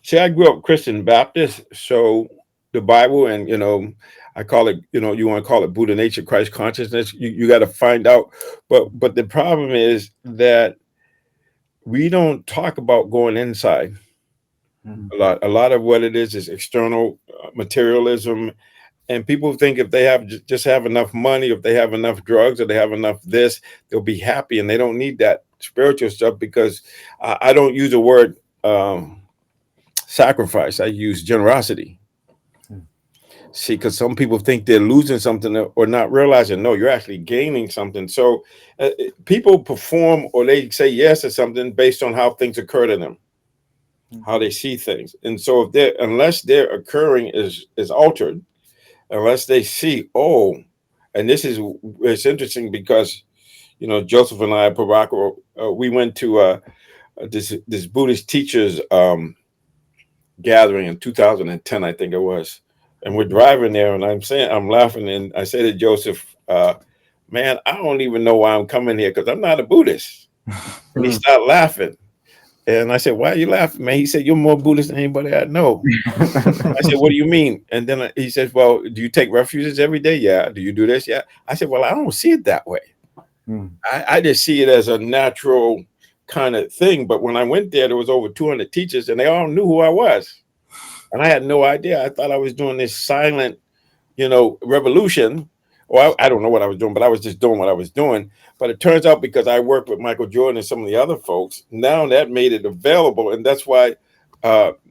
See, I grew up Christian Baptist, so the Bible and I call it, you want to call it Buddha nature, Christ consciousness. You got to find out, but the problem is that we don't talk about going inside. Mm. A lot of what it is external materialism, and people think if they have just have enough money, if they have enough drugs, or they have enough this, they'll be happy, and they don't need that spiritual stuff because I don't use the word sacrifice. I use generosity. Mm. See, because some people think they're losing something or not realizing, no, you're actually gaining something. So people perform or they say yes to something based on how things occur to them, Mm. how they see things. And so if they're unless their occurring is altered, unless they see, oh, and this is it's interesting because Joseph and I, Barack, we went to this Buddhist teachers gathering in 2010, I think it was. And we're driving there, and I'm laughing, and I say to Joseph, man, I don't even know why I'm coming here because I'm not a Buddhist. And he Mm. started laughing. And I said, why are you laughing, man? He said, you're more Buddhist than anybody I know. I said, what do you mean? And then he says, well, do you take refuges every day? Yeah. Do you do this? Yeah. I said, well, I don't see it that way. Mm. I just see it as a natural kind of thing. But when I went there was over 200 teachers, and they all knew who I was. And I had no idea. I thought I was doing this silent, revolution. Well, I don't know what I was doing, but I was just doing what I was doing. But it turns out because I worked with Michael Jordan and some of the other folks, now that made it available. And that's why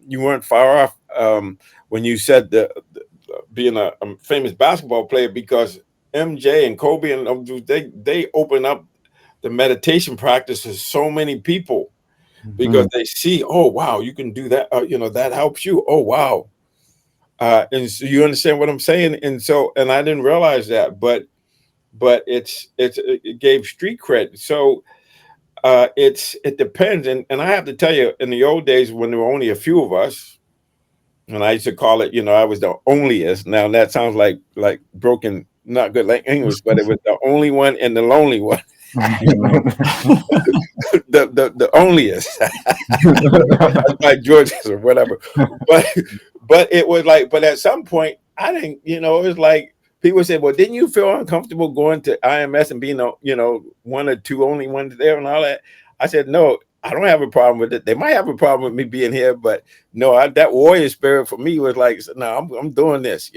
you weren't far off when you said being a famous basketball player, because MJ and Kobe and they open up the meditation practice to so many people because Mm. they see, oh wow, you can do that. That helps you. Oh wow, and so you understand what I'm saying. And I didn't realize that, but it gave street cred. So it depends, and I have to tell you, in the old days when there were only a few of us, and I used to call it, I was the onlyest. Now that sounds like broken, not good like English, but it was the only one and the lonely one. The onlyest. Like George's or whatever. But it was like, but at some point I didn't, it was like people said, well, didn't you feel uncomfortable going to IMS and being one or two only ones there and all that? I said, no, I don't have a problem with it. They might have a problem with me being here, but no, that warrior spirit for me was like, no, I'm doing this.